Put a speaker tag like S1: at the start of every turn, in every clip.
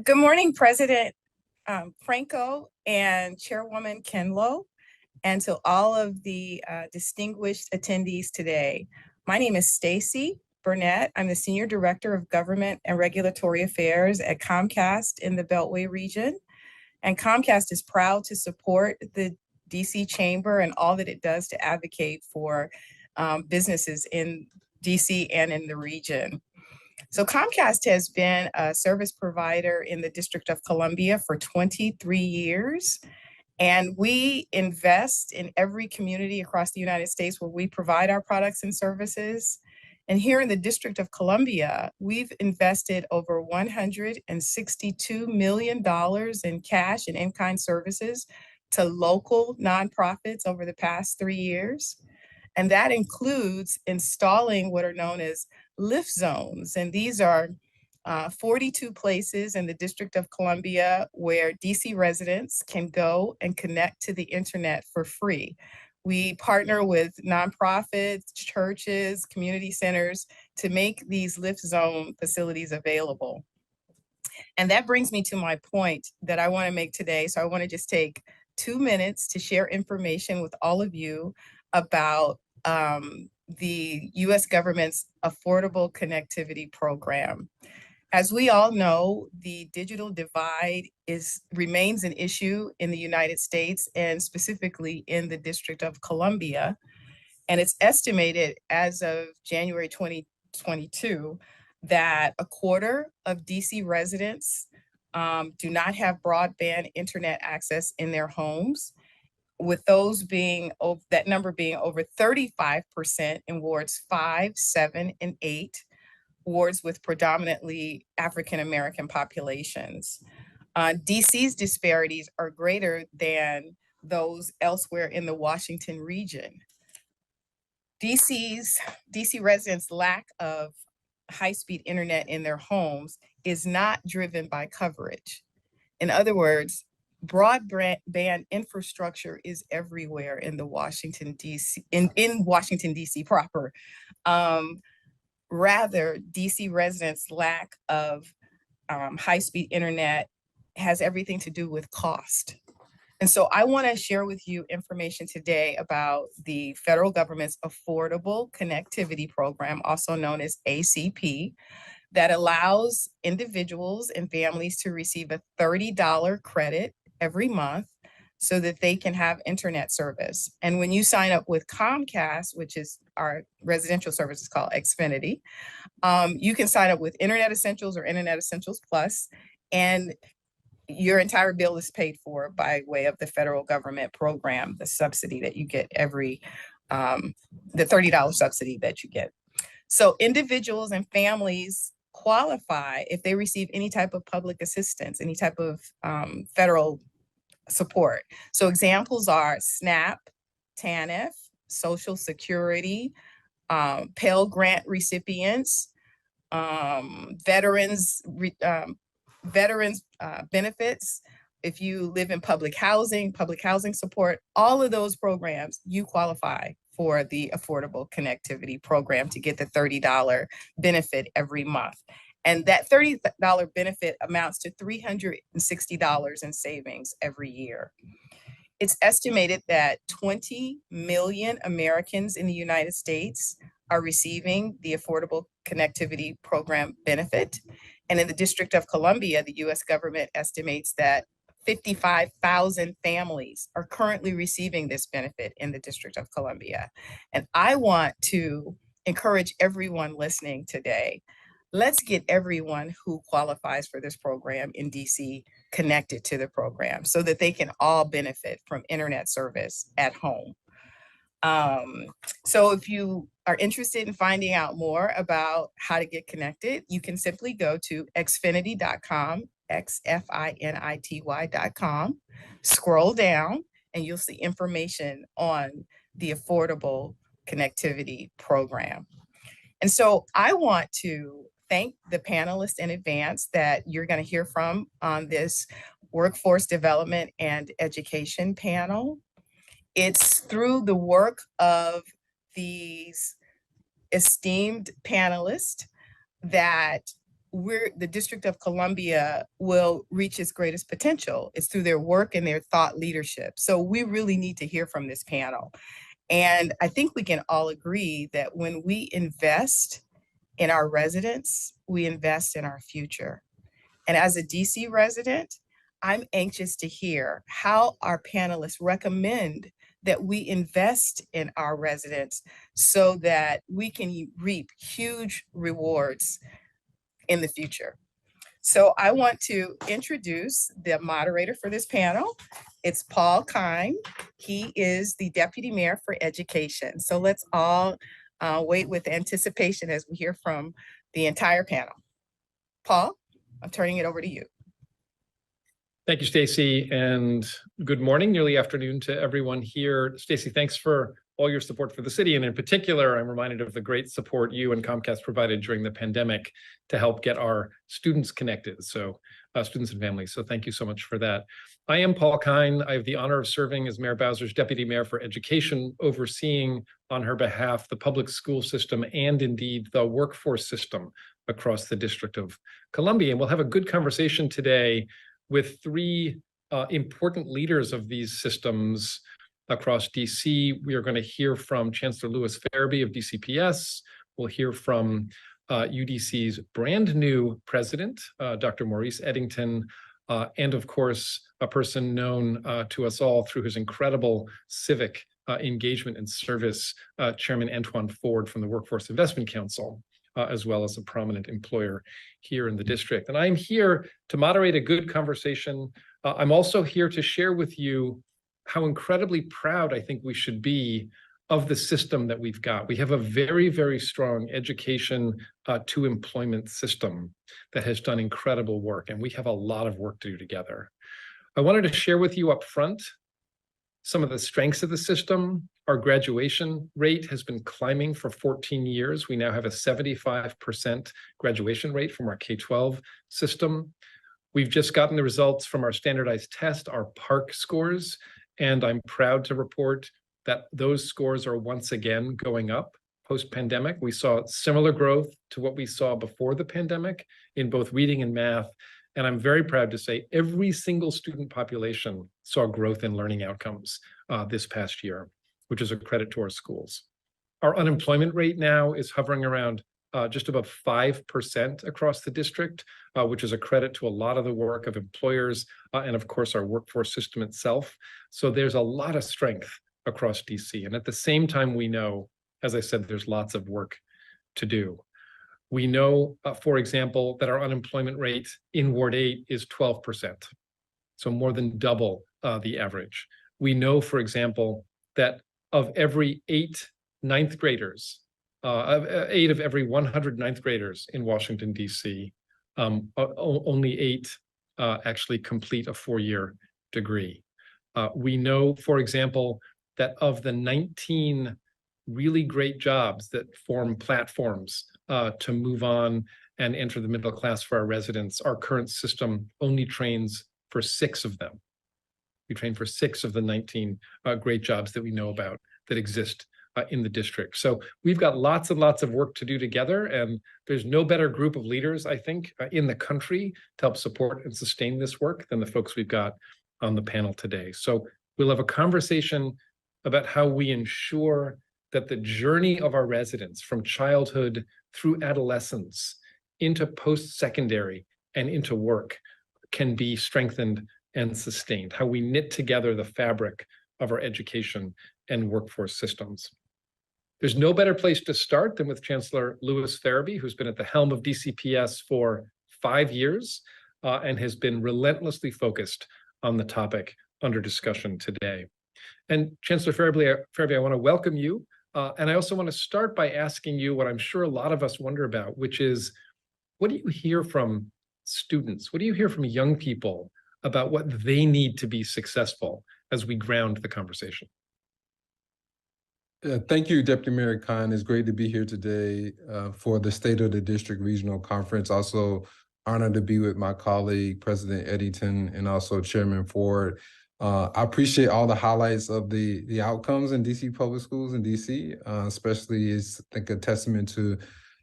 S1: Good morning, President Franco and Chairwoman Kenlo, and to all of the distinguished attendees today. My name is Stacy Burnett. I'm the Senior Director of Government and Regulatory Affairs at Comcast in the Beltway region. And Comcast is proud to support the DC Chamber and all that it does to advocate for businesses in DC and in the region. So Comcast has been a service provider in the District of Columbia for 23 years. And we invest in every community across the United States where we provide our products and services. And here in the District of Columbia, we've invested over $162 million in cash and in-kind services to local nonprofits over the past 3 years. And that includes installing what are known as lift zones. And these are 42 places in the District of Columbia where DC residents can go and connect to the internet for free. We partner with nonprofits, churches, community centers to make these lift zone facilities available. And that brings me to my point that I want to make today. So I want to just take 2 minutes to share information with all of you about the U.S. government's Affordable Connectivity Program. As we all know, the digital divide remains an issue in the United States and specifically in the District of Columbia. And it's estimated as of January 2022 that a quarter of DC residents do not have broadband internet access in their homes, with those being that number being over 35% in wards 5, 7, and 8, wards with predominantly African-American populations. DC's disparities are greater than those elsewhere in the Washington region. DC residents' lack of high-speed internet in their homes is not driven by coverage. In other words, broadband infrastructure is everywhere in the Washington DC in Washington DC proper. Rather, DC residents' lack of high-speed internet has everything to do with cost. And so I want to share with you information today about the federal government's Affordable Connectivity Program, also known as ACP, that allows individuals and families to receive a $30 credit every month so that they can have internet service. And when you sign up with Comcast, which is our residential service, is called Xfinity, you can sign up with Internet Essentials or Internet Essentials Plus, and your entire bill is paid for by way of the federal government program, the subsidy that you get the $30 subsidy that you get. So individuals and families qualify if they receive any type of public assistance, any type of federal support. So examples are SNAP, TANF, Social Security, Pell Grant recipients, veterans benefits. If you live in public housing support, all of those programs, you qualify for the Affordable Connectivity Program to get the $30 benefit every month. And that $30 benefit amounts to $360 in savings every year. It's estimated that 20 million Americans in the United States are receiving the Affordable Connectivity Program benefit. And in the District of Columbia, the US government estimates that 55,000 families are currently receiving this benefit in the District of Columbia. And I want to encourage everyone listening today, let's get everyone who qualifies for this program in DC connected to the program so that they can all benefit from internet service at home. So if you are interested in finding out more about how to get connected, you can simply go to xfinity.com, xfinity.com, scroll down, and you'll see information on the Affordable Connectivity Program. And so I want to thank the panelists in advance that you're going to hear from on this Workforce Development and Education panel. It's through the work of these esteemed panelists that the District of Columbia will reach its greatest potential. It's through their work and their thought leadership. So we really need to hear from this panel. And I think we can all agree that when we invest in our residents, we invest in our future. And as a DC resident, I'm anxious to hear how our panelists recommend that we invest in our residents so that we can reap huge rewards in the future. So I want to introduce the moderator for this panel. It's Paul Kine. He is the Deputy Mayor for Education. So let's all wait with anticipation as we hear from the entire panel. Paul, I'm turning it over to you.
S2: Thank you, Stacy, and good morning, nearly afternoon to everyone here. Stacy, thanks for all your support for the city, and in particular, I'm reminded of the great support you and Comcast provided during the pandemic to help get our students connected, so students and families, so thank you so much for that. I am Paul Kine. I have the honor of serving as Mayor Bowser's Deputy Mayor for Education, overseeing on her behalf the public school system and indeed the workforce system across the District of Columbia. And we'll have a good conversation today with three important leaders of these systems across DC. We are going to hear from Chancellor Louis Farabee of DCPS. We'll hear from UDC's brand new president, Dr. Maurice Eddington, and of course, a person known to us all through his incredible civic engagement and service, Chairman Antoine Ford from the Workforce Investment Council, as well as a prominent employer here in the district. And I'm here to moderate a good conversation. I'm also here to share with you how incredibly proud I think we should be of the system that we've got. We have a very, very strong education to employment system that has done incredible work, and we have a lot of work to do together. I wanted to share with you up front some of the strengths of the system. Our graduation rate has been climbing for 14 years. We now have a 75% graduation rate from our K-12 system. We've just gotten the results from our standardized test, our PARCC scores, and I'm proud to report that those scores are once again going up post-pandemic. We saw similar growth to what we saw before the pandemic in both reading and math. And I'm very proud to say every single student population saw growth in learning outcomes this past year, which is a credit to our schools. Our unemployment rate now is hovering around just above 5% across the district, which is a credit to a lot of the work of employers and of course our workforce system itself. So there's a lot of strength across DC. And at the same time, we know, as I said, there's lots of work to do. We know, for example, that our unemployment rate in Ward 8 is 12%, so more than double the average. We know, for example, that of every 8 ninth graders, 8 of every 100 ninth graders in Washington, D.C., only 8 actually complete a 4-year degree. We know, for example, that of the 19 really great jobs that form platforms to move on and enter the middle class for our residents, our current system only trains for 6 of them. We train for 6 of the 19 great jobs that we know about that exist in the district. So we've got lots and lots of work to do together, and there's no better group of leaders, I think, in the country to help support and sustain this work than the folks we've got on the panel today. So we'll have a conversation about how we ensure that the journey of our residents from childhood through adolescence into post-secondary and into work can be strengthened and sustained, how we knit together the fabric of our education and workforce systems. There's no better place to start than with Chancellor Louis Farabee, who's been at the helm of DCPS for 5 years and has been relentlessly focused on the topic under discussion today. And Chancellor Farabee, I want to welcome you. And I also want to start by asking you what I'm sure a lot of us wonder about, which is, what do you hear from students? What do you hear from young people about what they need to be successful as we ground the conversation?
S3: Thank you, Deputy Mayor Kine. It's great to be here today for the State of the District Regional Conference. Also honored to be with my colleague, President Eddington, and also Chairman Ford. I appreciate all the highlights of the outcomes in DC public schools in DC, especially it's like a testament to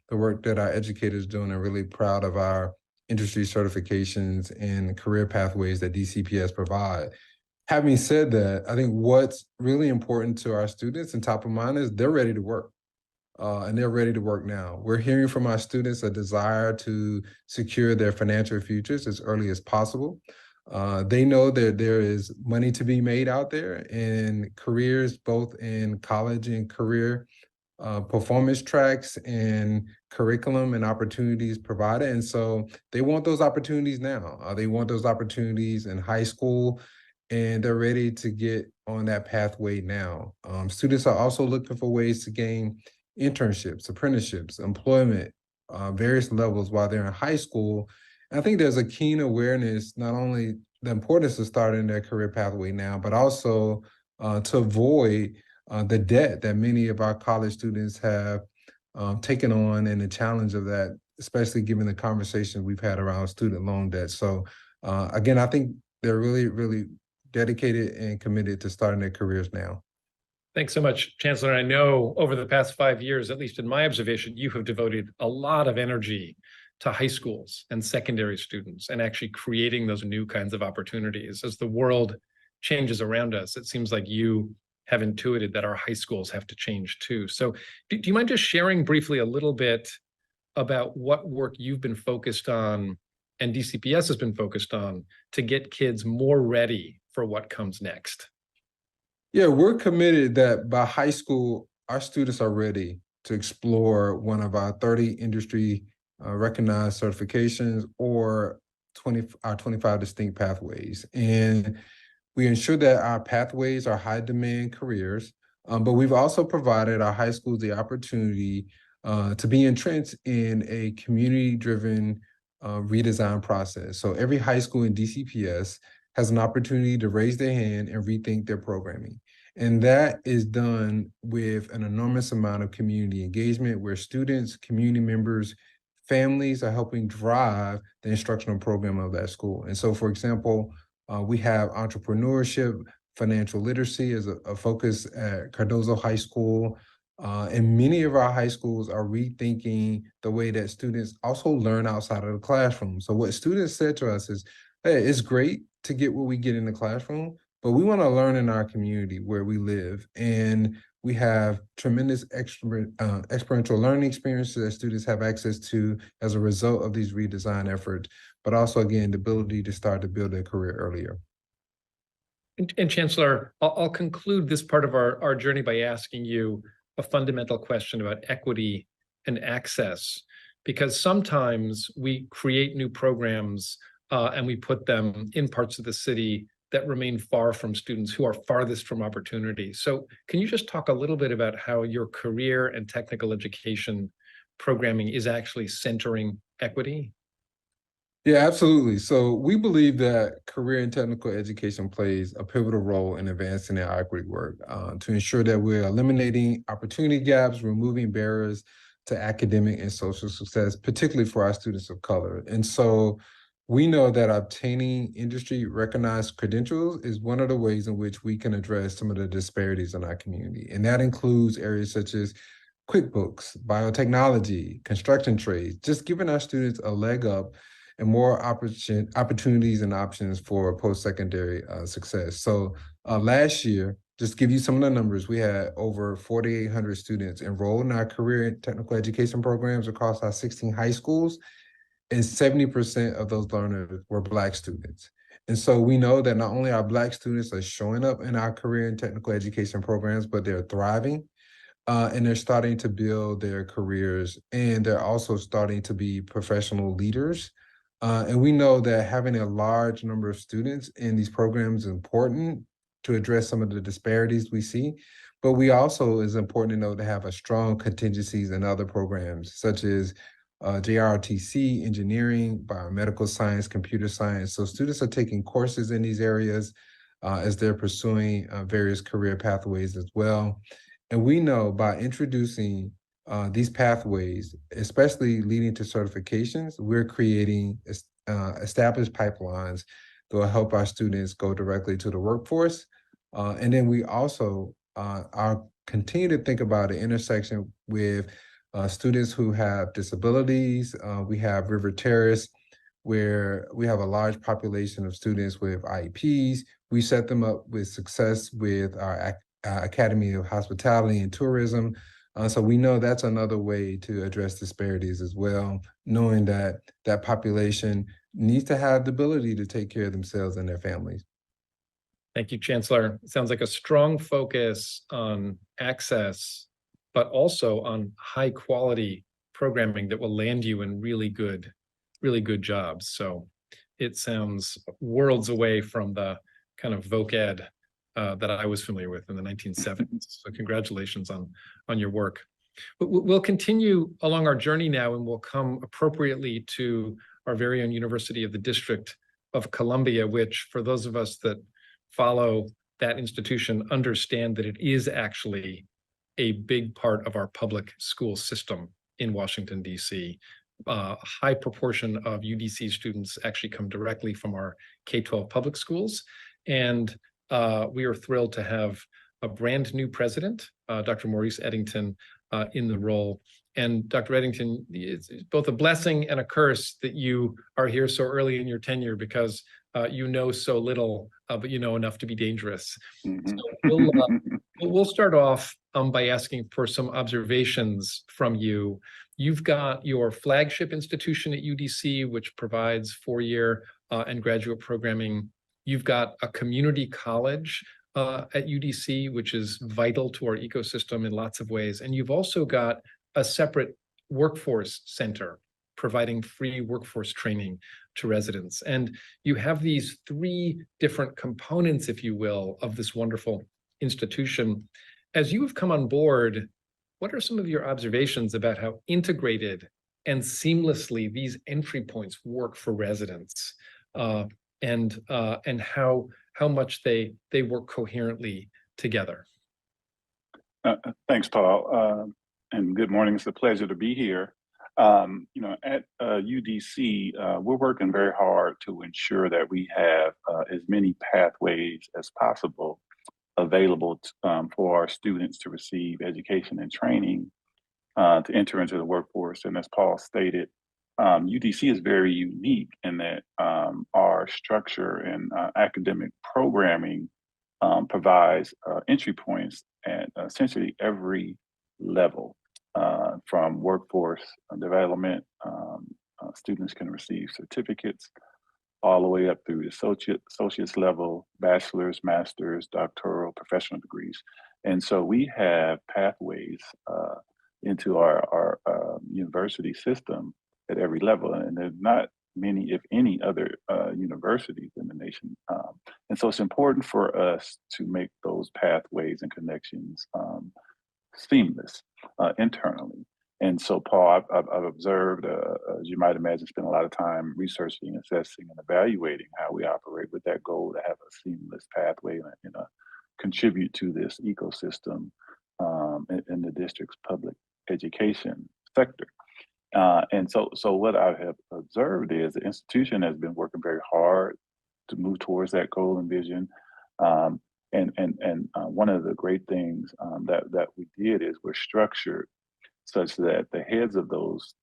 S3: the work that our educators are doing and really proud of our industry certifications and career pathways that DCPS provide. Having said that, I think what's really important to our students and top of mind is they're ready to work. And they're ready to work now. We're hearing from our students a desire to secure their financial futures as early as possible. They know that there is money to be made out there in careers, both in college and career performance tracks and curriculum and opportunities provided. And so they want those opportunities now. They want those opportunities in high school, and they're ready to get on that pathway now. Students are also looking for ways to gain internships, apprenticeships, employment, various levels while they're in high school. And I think there's a keen awareness, not only the importance of starting their career pathway now, but also to avoid the debt that many of our college students have taken on, and the challenge of that, especially given the conversation we've had around student loan debt. So again, I think they're really, really dedicated and committed to starting their careers now.
S2: Thanks so much, Chancellor. I know over the past 5 years, at least in my observation, you have devoted a lot of energy to high schools and secondary students and actually creating those new kinds of opportunities. As the world changes around us, it seems like you have intuited that our high schools have to change too. So do you mind just sharing briefly a little bit about what work you've been focused on and DCPS has been focused on to get kids more ready for what comes next?
S3: Yeah, we're committed that by high school, our students are ready to explore one of our 30 industry recognized certifications or 25 distinct pathways. And we ensure that our pathways are high demand careers, but we've also provided our high schools the opportunity to be entrenched in a community driven redesign process. So every high school in DCPS has an opportunity to raise their hand and rethink their programming. And that is done with an enormous amount of community engagement where students, community members, families are helping drive the instructional program of that school. And so, for example, we have entrepreneurship, financial literacy as a focus at Cardozo High School. And many of our high schools are rethinking the way that students also learn outside of the classroom. So what students said to us is, hey, it's great to get what we get in the classroom, but we want to learn in our community where we live. And we have tremendous experiential learning experiences that students have access to as a result of these redesign efforts, but also, again, the ability to start to build their career earlier.
S2: And Chancellor, I'll conclude this part of our journey by asking you a fundamental question about equity and access, because sometimes we create new programs and we put them in parts of the city that remain far from students who are farthest from opportunity. So can you just talk a little bit about how your career and technical education programming is actually centering equity?
S3: Yeah, absolutely. So we believe that career and technical education plays a pivotal role in advancing our equity work to ensure that we're eliminating opportunity gaps, removing barriers to academic and social success, particularly for our students of color. And so we know that obtaining industry recognized credentials is one of the ways in which we can address some of the disparities in our community. And that includes areas such as QuickBooks, biotechnology, construction trades, just giving our students a leg up and more opportunities and options for post-secondary success. So last year, just to give you some of the numbers, we had over 4,800 students enrolled in our career and technical education programs across our 16 high schools, and 70% of those learners were Black students. And so we know that not only our Black students are showing up in our career and technical education programs, but they're thriving. And they're starting to build their careers, and they're also starting to be professional leaders. And we know that having a large number of students in these programs is important to address some of the disparities we see. But we also, is important to know, to have a strong contingencies in other programs, such as JROTC, engineering, biomedical science, computer science. So students are taking courses in these areas as they're pursuing various career pathways as well. And we know by introducing these pathways, especially leading to certifications, we're creating established pipelines that will help our students go directly to the workforce. And then we also are continue to think about the intersection with students who have disabilities. We have River Terrace, where we have a large population of students with IEPs. We set them up with success with our Academy of Hospitality and Tourism. So we know that's another way to address disparities as well, knowing that that population needs to have the ability to take care of themselves and their families.
S2: Thank you, Chancellor. It sounds like a strong focus on access, but also on high quality programming that will land you in really good jobs. So it sounds worlds away from the kind of voc ed that I was familiar with in the 1970s. So congratulations on your work. But we'll continue along our journey now, and we'll come appropriately to our very own University of the District of Columbia, which, for those of us that follow that institution, understand that it is actually a big part of our public school system in Washington, D.C. A high proportion of UDC students actually come directly from our K-12 public schools. And we are thrilled to have a brand new president, Dr. Maurice Eddington, in the role. And Dr. Eddington, it's both a blessing and a curse that you are here so early in your tenure, because you know so little, but you know enough to be dangerous.
S4: Mm-hmm.
S2: So we'll start off by asking for some observations from you. You've got your flagship institution at UDC, which provides four-year and graduate programming. You've got a community college at UDC, which is vital to our ecosystem in lots of ways. And you've also got a separate workforce center providing free workforce training to residents. And you have these three different components, if you will, of this wonderful institution. As you have come on board, what are some of your observations about how integrated and seamlessly these entry points work for residents, and how much they work coherently together?
S4: Thanks, Paul, and good morning. It's a pleasure to be here. At UDC, we're working very hard to ensure that we have as many pathways as possible available for our students to receive education and training to enter into the workforce. And as Paul stated, UDC is very unique in that our structure and academic programming provides entry points at essentially every level. From workforce development, students can receive certificates all the way up through associate's level, bachelor's, master's, doctoral, professional degrees. And so we have pathways into our university system at every level. And there's not many, if any, other universities in the nation. And so it's important for us to make those pathways and connections seamless internally. And so, Paul, I've observed, as you might imagine, spent a lot of time researching, assessing, and evaluating how we operate with that goal to have a seamless pathway and contribute to this ecosystem in the district's public education sector. And so what I have observed is the institution has been working very hard to move towards that goal and vision. And one of the great things that we did is we're structured such that the heads of those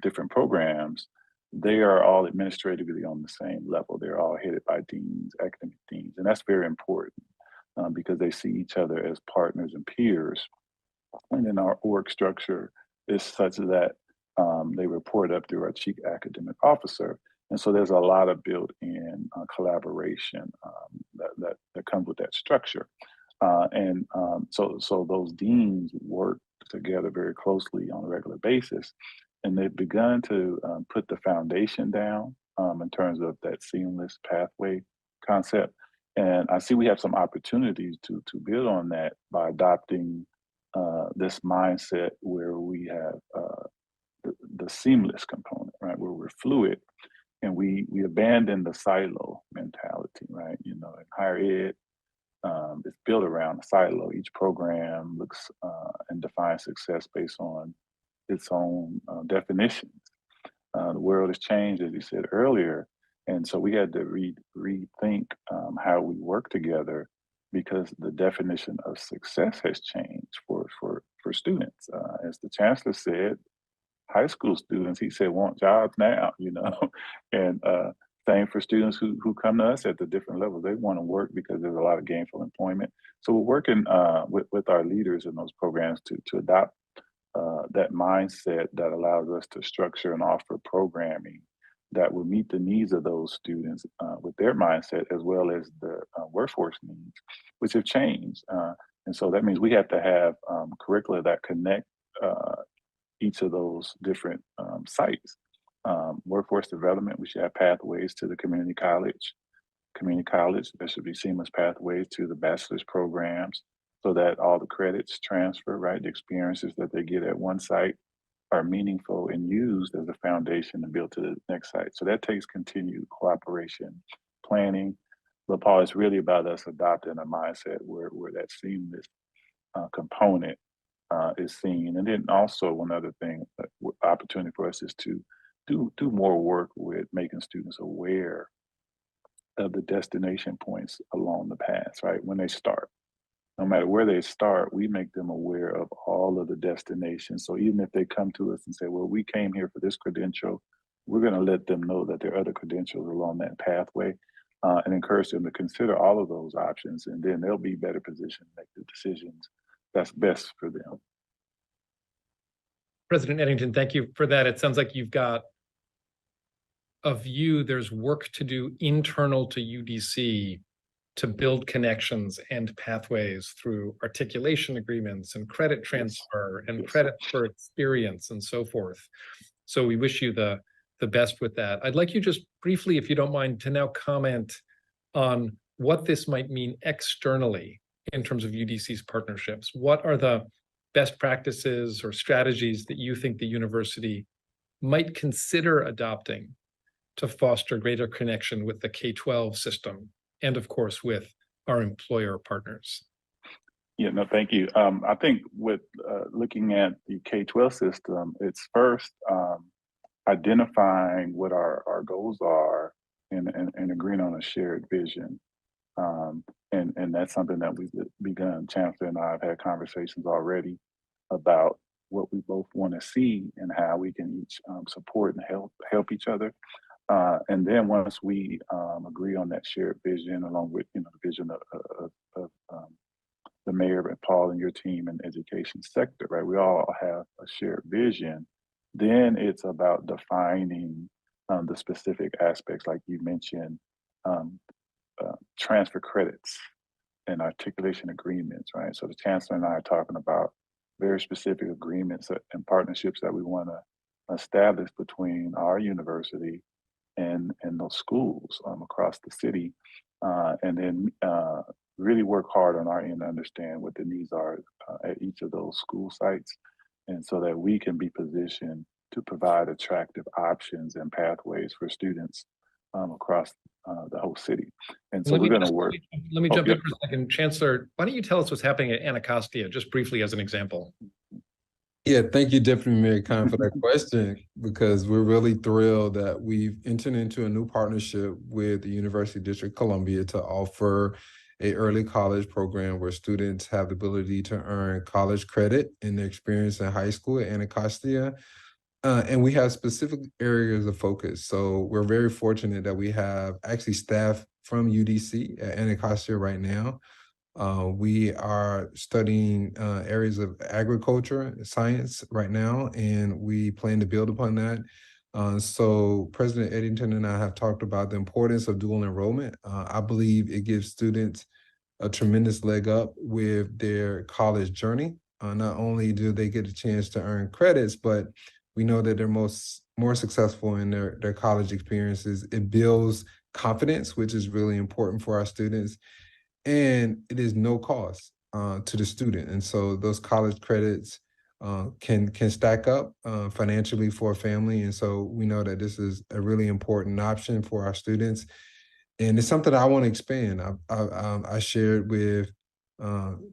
S4: different programs, they are all administratively on the same level. They're all headed by deans, academic deans, and that's very important because they see each other as partners and peers. And then our org structure is such that they report up through our chief academic officer. And so there's a lot of built-in collaboration that comes with that structure. So those deans work together very closely on a regular basis. And they've begun to put the foundation down in terms of that seamless pathway concept. And I see we have some opportunities to build on that by adopting this mindset where we have the seamless component, right? Where we're fluid and we abandon the silo mentality, right? In higher ed, it's built around a silo. Each program looks and defines success based on its own definitions. The world has changed, as you said earlier, and so we had to rethink how we work together because the definition of success has changed for for students. As the chancellor said, high school students, he said, want jobs now, and same for students who come to us at the different levels. They want to work because there's a lot of gainful employment. So we're working with our leaders in those programs to adopt that mindset that allows us to structure and offer programming that will meet the needs of those students with their mindset, as well as the workforce needs, which have changed. And so that means we have to have curricula that connect each of those different sites. Workforce development, we should have pathways to the community college. Community college, there should be seamless pathways to the bachelor's programs so that all the credits transfer, right? The experiences that they get at one site are meaningful and used as a foundation to build to the next site. So that takes continued cooperation, planning. But Paul, it's really about us adopting a mindset where that seamless component is seen. And then also one other thing, opportunity for us is to do more work with making students aware of the destination points along the path, right? When they start. No matter where they start, we make them aware of all of the destinations. So even if they come to us and say, well, we came here for this credential, we're going to let them know that there are other credentials along that pathway and encourage them to consider all of those options. And then they'll be better positioned to make the decisions that's best for them.
S2: President Eddington, thank you for that. It sounds like you've got a view, there's work to do internal to UDC to build connections and pathways through articulation agreements and credit transfer and credit for experience and so forth. So we wish you the best with that. I'd like you just briefly, if you don't mind, to now comment on what this might mean externally in terms of UDC's partnerships. What are the best practices or strategies that you think the university might consider adopting to foster greater connection with the K-12 system and, of course, with our employer partners?
S4: Yeah, no, thank you. I think with looking at the K-12 system, it's first identifying what our goals are and agreeing on a shared vision. And that's something that we've begun. Chancellor and I have had conversations already about what we both want to see and how we can each support and help each other. And then once we agree on that shared vision, along with the vision of the mayor and Paul and your team in the education sector, right? We all have a shared vision. Then it's about defining the specific aspects, like you mentioned, transfer credits and articulation agreements, right? So the chancellor and I are talking about very specific agreements and partnerships that we want to establish between our university and those schools across the city, and then really work hard on our end to understand what the needs are at each of those school sites, and so that we can be positioned to provide attractive options and pathways for students across the whole city. And so we're going to work.
S2: Let me jump in for a second. Chancellor, why don't you tell us what's happening at Anacostia, just briefly as an example?
S3: Yeah, thank you, Deputy Mayor Khan, for that question, because we're really thrilled that we've entered into a new partnership with the University of District of Columbia to offer an early college program where students have the ability to earn college credit in their experience in high school at Anacostia. And we have specific areas of focus. So we're very fortunate that we have actually staff from UDC at Anacostia right now. We are studying areas of agriculture, science right now, and we plan to build upon that. So President Eddington and I have talked about the importance of dual enrollment. I believe it gives students a tremendous leg up with their college journey. Not only do they get a chance to earn credits, but we know that they're more successful in their college experiences. It builds confidence, which is really important for our students. And it is no cost to the student. And so those college credits can stack up financially for a family. And so we know that this is a really important option for our students. And it's something I want to expand. I shared with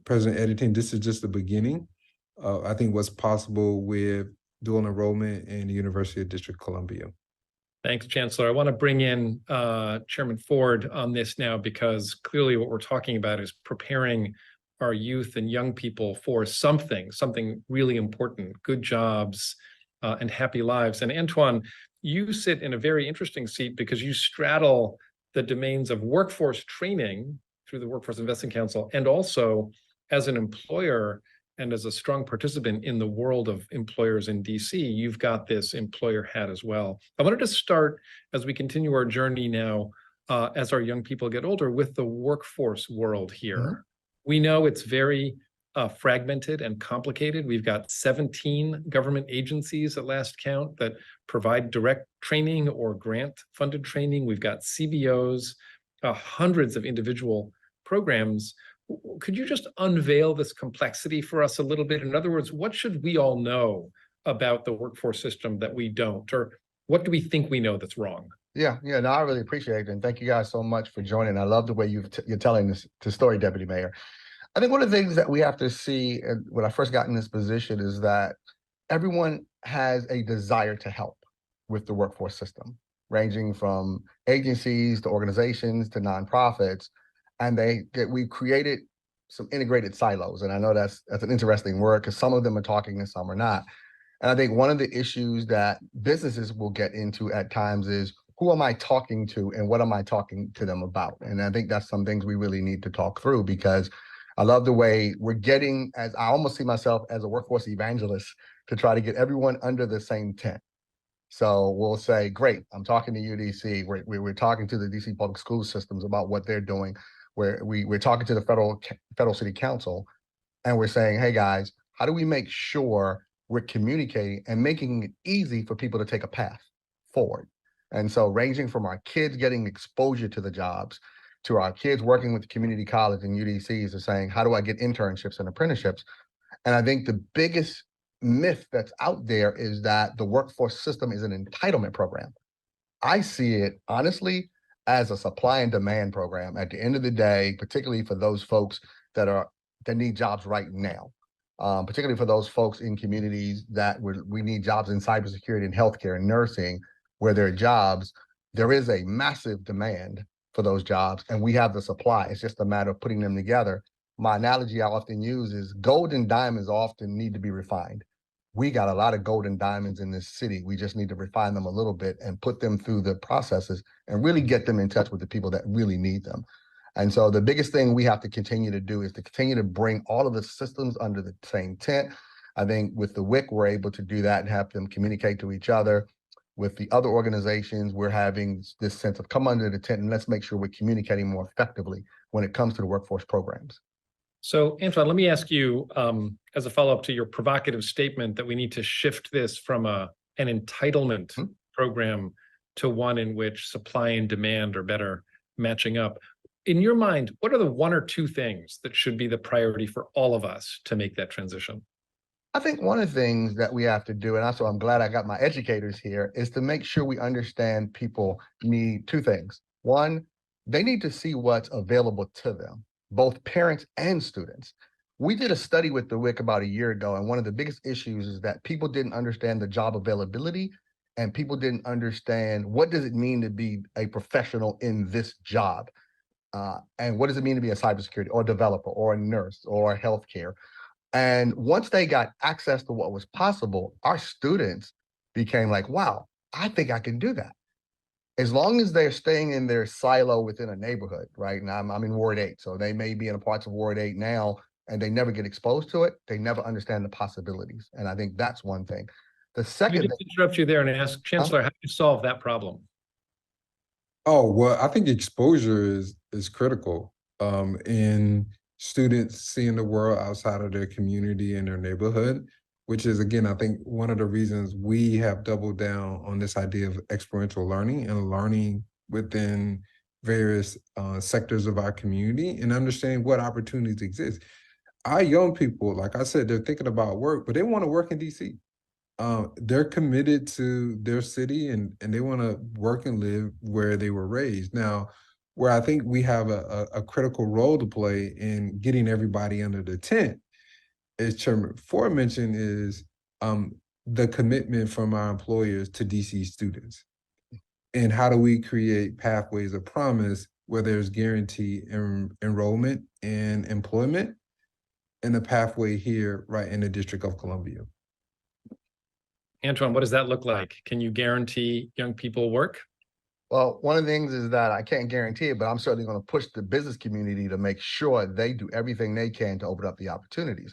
S3: President Eddington, this is just the beginning. I think what's possible with dual enrollment in the University of District of Columbia.
S2: Thanks, Chancellor. I want to bring in Chairman Ford on this now, because clearly what we're talking about is preparing our youth and young people for something really important, good jobs, and happy lives. And Antoine, you sit in a very interesting seat because you straddle the domains of workforce training through the Workforce Investing Council, and also as an employer and as a strong participant in the world of employers in DC, you've got this employer hat as well. I wanted to start, as we continue our journey now, as our young people get older, with the workforce world here. Mm-hmm. We know it's very fragmented and complicated. We've got 17 government agencies at last count that provide direct training or grant-funded training. We've got CBOs, hundreds of individual programs. Could you just unveil this complexity for us a little bit? In other words, what should we all know about the workforce system that we don't, or what do we think we know that's wrong?
S5: Yeah, no, I really appreciate it. And thank you guys so much for joining. I love the way you're telling this story, Deputy Mayor. I think one of the things that we have to see when I first got in this position is that everyone has a desire to help with the workforce system, ranging from agencies to organizations to nonprofits. And we created some integrated silos. And I know that's an interesting word because some of them are talking and some are not. And I think one of the issues that businesses will get into at times is, who am I talking to and what am I talking to them about? And I think that's some things we really need to talk through, because I love the way we're getting, as I almost see myself as a workforce evangelist, to try to get everyone under the same tent. So we'll say, great, I'm talking to UDC. We're talking to the DC public school systems about what they're doing. We're talking to the federal city council, and we're saying, hey guys, how do we make sure we're communicating and making it easy for people to take a path forward? And so ranging from our kids getting exposure to the jobs, to our kids working with the community college and UDCs, to saying, how do I get internships and apprenticeships? And I think the biggest myth that's out there is that the workforce system is an entitlement program. I see it, honestly, as a supply and demand program at the end of the day, particularly for those folks that need jobs right now. Particularly for those folks in communities that we need jobs in cybersecurity and healthcare and nursing, where there are jobs, there is a massive demand for those jobs, and we have the supply. It's just a matter of putting them together. My analogy I often use is gold and diamonds often need to be refined. We got a lot of gold and diamonds in this city. We just need to refine them a little bit and put them through the processes and really get them in touch with the people that really need them. And so the biggest thing we have to continue to do is to continue to bring all of the systems under the same tent. I think with the WIC, we're able to do that and have them communicate to each other. With the other organizations, we're having this sense of come under the tent and let's make sure we're communicating more effectively when it comes to the workforce programs.
S2: So, Antoine, let me ask you, as a follow-up to your provocative statement that we need to shift this from an entitlement program to one in which supply and demand are better matching up. In your mind, what are the one or two things that should be the priority for all of us to make that transition?
S5: I think one of the things that we have to do, and also I'm glad I got my educators here, is to make sure we understand people need two things. One, they need to see what's available to them, both parents and students. We did a study with the WIC about a year ago, and one of the biggest issues is that people didn't understand the job availability, and people didn't understand what does it mean to be a professional in this job, and what does it mean to be a cybersecurity or developer or a nurse or healthcare. And once they got access to what was possible, our students became like, wow, I think I can do that. As long as they're staying in their silo within a neighborhood, right? Now I'm in Ward 8, so they may be in a parts of Ward 8 now, and they never get exposed to it. They never understand the possibilities. And I think that's one thing. The second thing—
S2: interrupt you there and ask, Chancellor, how do you solve that problem?
S3: Oh, well, I think exposure is critical in students seeing the world outside of their community and their neighborhood, which is, again, I think one of the reasons we have doubled down on this idea of experiential learning and learning within various sectors of our community and understanding what opportunities exist. Our young people, like I said, they're thinking about work, but they want to work in DC. They're committed to their city and they want to work and live where they were raised. Now, where I think we have a critical role to play in getting everybody under the tent, as Chairman Ford mentioned, is the commitment from our employers to DC students. And how do we create pathways of promise where there's guaranteed enrollment and employment, and a pathway here right in the District of Columbia.
S2: Antoine, what does that look like? Can you guarantee young people work?
S5: Well, one of the things is that I can't guarantee it, but I'm certainly going to push the business community to make sure they do everything they can to open up the opportunities.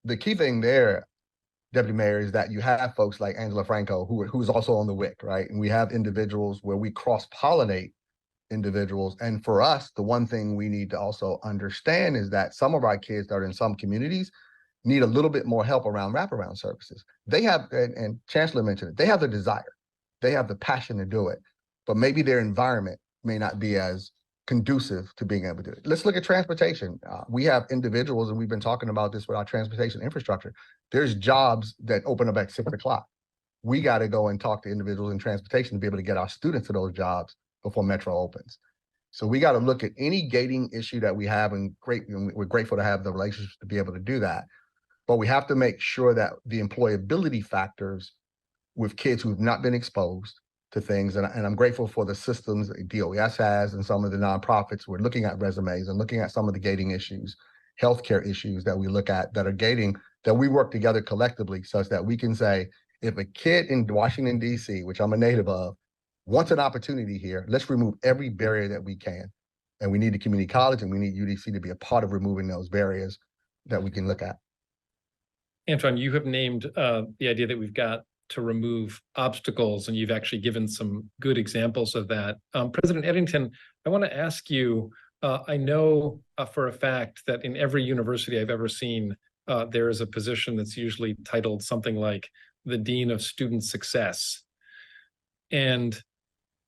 S5: The key thing there, Deputy Mayor, is that you have folks like Angela Franco, who's also on the WIC, right? And we have individuals where we cross-pollinate individuals. And for us, the one thing we need to also understand is that some of our kids that are in some communities need a little bit more help around wraparound services. They have, and Chancellor mentioned it, they have the desire, they have the passion to do it, but maybe their environment may not be as conducive to being able to do it. Let's look at transportation. We have individuals, and we've been talking about this with our transportation infrastructure. There's jobs that open up at 6 o'clock. We got to go and talk to individuals in transportation to be able to get our students to those jobs before Metro opens. So we got to look at any gating issue that we have, and we're grateful to have the relationships to be able to do that. But we have to make sure that the employability factors with kids who've not been exposed to things, and I'm grateful for the systems that DOES has and some of the nonprofits. We're looking at resumes and looking at some of the gating issues, healthcare issues that we look at that are gating, that we work together collectively such that we can say, if a kid in Washington, D.C., which I'm a native of, wants an opportunity here, let's remove every barrier that we can. And we need the community college and we need UDC to be a part of removing those barriers that we can look at.
S2: Antoine, you have named the idea that we've got to remove obstacles, and you've actually given some good examples of that. President Eddington, I want to ask you, I know for a fact that in every university I've ever seen, there is a position that's usually titled something like the Dean of Student Success. And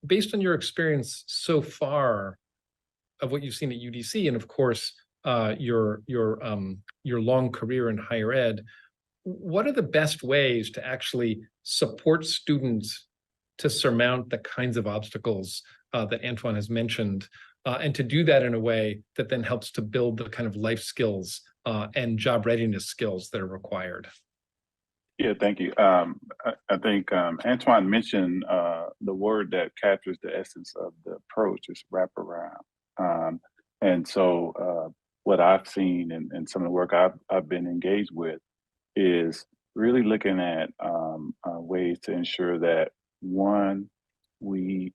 S2: based on your experience so far of what you've seen at UDC, and of course, your long career in higher ed, what are the best ways to actually support students to surmount the kinds of obstacles that Antoine has mentioned, and to do that in a way that then helps to build the kind of life skills and job readiness skills that are required?
S4: Yeah, thank you. I think Antoine mentioned the word that captures the essence of the approach is wraparound. And so what I've seen and some of the work I've been engaged with is really looking at ways to ensure that, one, we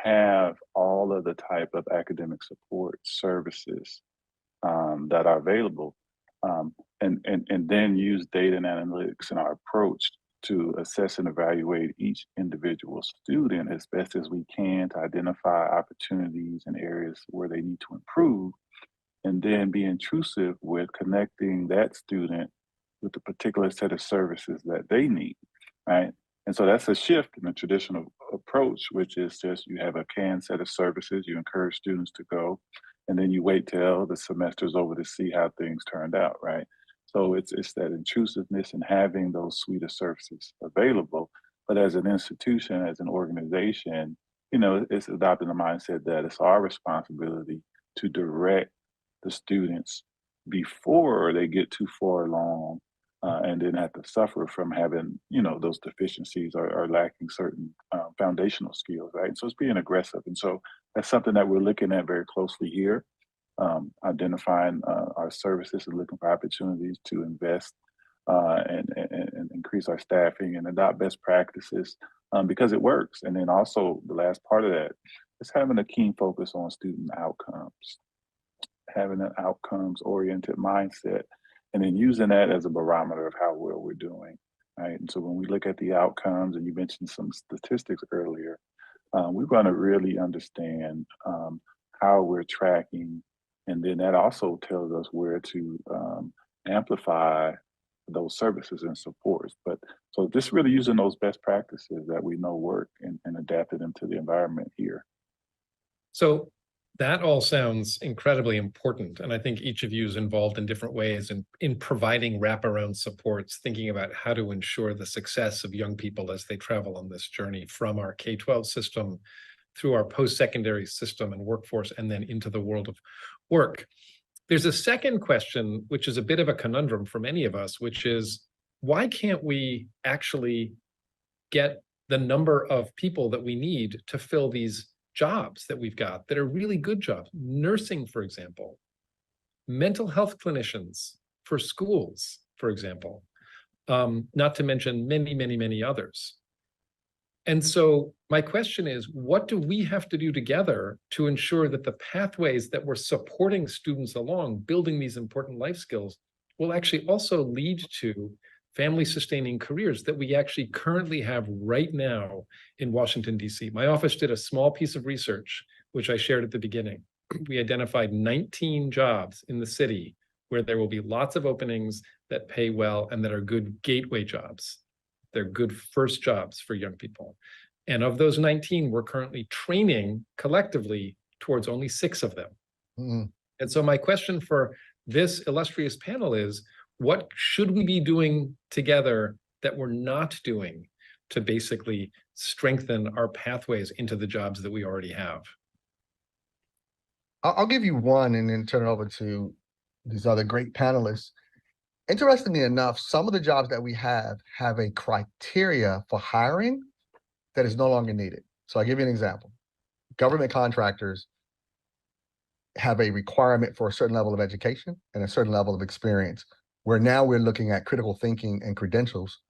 S4: have all of the type of academic support services that are available, and then use data and analytics in our approach to assess and evaluate each individual student as best as we can to identify opportunities and areas where they need to improve, and then be intrusive with connecting that student with the particular set of services that they need, right? And so that's a shift in the traditional approach, which is just you have a canned set of services, you encourage students to go, and then you wait till the semester's over to see how things turned out, right? So it's that intrusiveness and having those suite of services available. But as an institution, as an organization, it's adopting the mindset that it's our responsibility to direct the students before they get too far along, and then have to suffer from having, those deficiencies or lacking certain foundational skills, right? So it's being aggressive. And so that's something that we're looking at very closely here, identifying our services and looking for opportunities to invest and increase our staffing and adopt best practices because it works. And then also the last part of that is having a keen focus on student outcomes, having an outcomes oriented mindset, and then using that as a barometer of how well we're doing, right? And so when we look at the outcomes, and you mentioned some statistics earlier, we want to really understand how we're tracking, and then that also tells us where to amplify those services and supports. But so just really using those best practices that we know work and adapting them to the environment here.
S2: So that all sounds incredibly important. And I think each of you is involved in different ways in providing wraparound supports, thinking about how to ensure the success of young people as they travel on this journey from our K-12 system through our post-secondary system and workforce, and then into the world of work. There's a second question, which is a bit of a conundrum for many of us, which is, why can't we actually get the number of people that we need to fill these jobs that we've got that are really good jobs? Nursing, for example, mental health clinicians, for schools, for example, not to mention many, many, many others. And so my question is, what do we have to do together to ensure that the pathways that we're supporting students along, building these important life skills, will actually also lead to family-sustaining careers that we actually currently have right now in Washington, D.C. My office did a small piece of research, which I shared at the beginning. We identified 19 jobs in the city where there will be lots of openings that pay well and that are good gateway jobs. They're good first jobs for young people. And of those 19, we're currently training collectively towards only 6 of them.
S5: Mm-hmm.
S2: And so my question for this illustrious panel is, what should we be doing together that we're not doing to basically strengthen our pathways into the jobs that we already have?
S5: I'll give you one and then turn it over to these other great panelists. Interestingly enough, some of the jobs that we have a criteria for hiring that is no longer needed. So I'll give you an example. Government contractors have a requirement for a certain level of education and a certain level of experience, where now we're looking at critical thinking and credentials.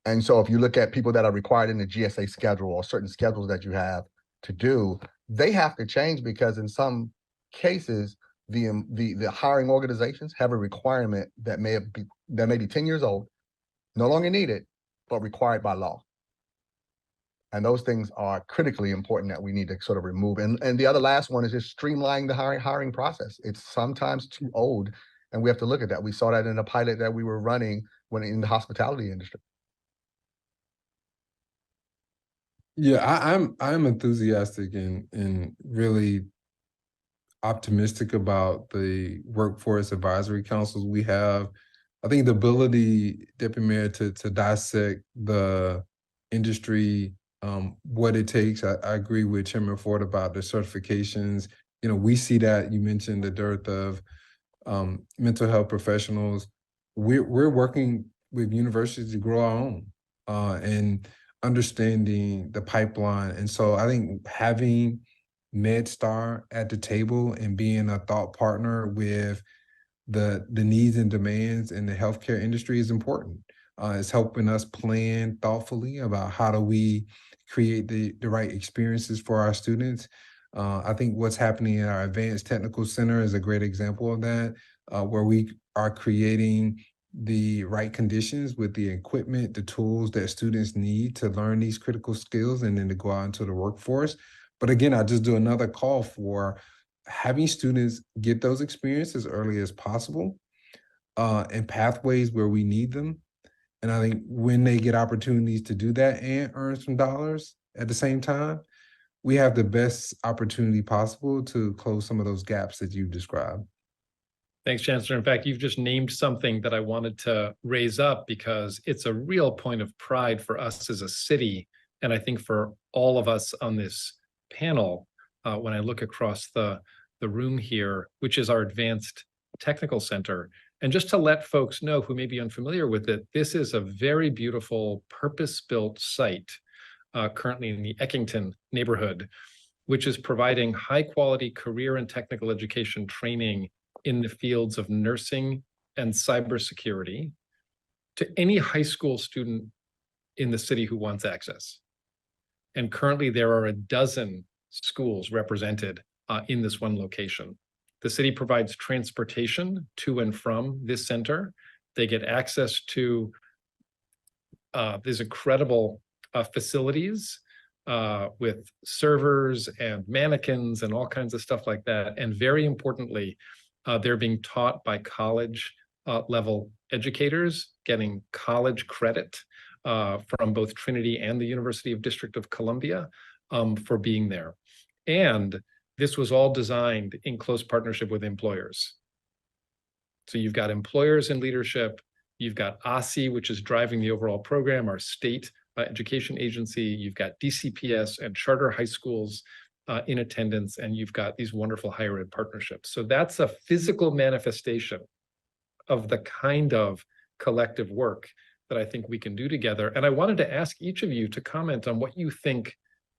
S5: And so if you look at people that are required in the GSA schedule or certain schedules that you have to do, they have to change because in some cases, the hiring organizations have a requirement that may be 10 years old, no longer needed, but required by law. And those things are critically important that we need to sort of remove. And the other last one is just streamlining the hiring process. It's sometimes too old, and we have to look at that. We saw that in a pilot that we were running when in the hospitality industry.
S3: Yeah, I'm enthusiastic and really optimistic about the workforce advisory councils we have. I think the ability, Deputy Mayor, to dissect the industry, what it takes. I agree with Chairman Ford about the certifications. You know, we see that. You mentioned the dearth of mental health professionals. We're working with universities to grow our own and understanding the pipeline. And so I think having MedStar at the table and being a thought partner with the needs and demands in the healthcare industry is important. It's helping us plan thoughtfully about how do we create the right experiences for our students. I think what's happening in our Advanced Technical Center is a great example of that, where we are creating the right conditions with the equipment, the tools that students need to learn these critical skills and then to go out into the workforce. But again, I just do another call for having students get those experiences as early as possible and pathways where we need them. And I think when they get opportunities to do that and earn some dollars at the same time, we have the best opportunity possible to close some of those gaps that you've described.
S2: Thanks, Chancellor. In fact, you've just named something that I wanted to raise up because it's a real point of pride for us as a city. And I think for all of us on this panel, when I look across the room here, which is our Advanced Technical Center. And just to let folks know who may be unfamiliar with it, this is a very beautiful purpose-built site currently in the Eckington neighborhood, which is providing high-quality career and technical education training in the fields of nursing and cybersecurity to any high school student in the city who wants access. And currently there are 12 schools represented in this one location. The city provides transportation to and from this center. They get access to these incredible facilities with servers and mannequins and all kinds of stuff like that. And very importantly, they're being taught by college level educators, getting college credit from both Trinity and the University of District of Columbia for being there. And this was all designed in close partnership with employers. So you've got employers in leadership, you've got OSSI, which is driving the overall program, our state education agency, you've got DCPS and charter high schools in attendance, and you've got these wonderful higher ed partnerships. So that's a physical manifestation of the kind of collective work that I think we can do together. And I wanted to ask each of you to comment on what you think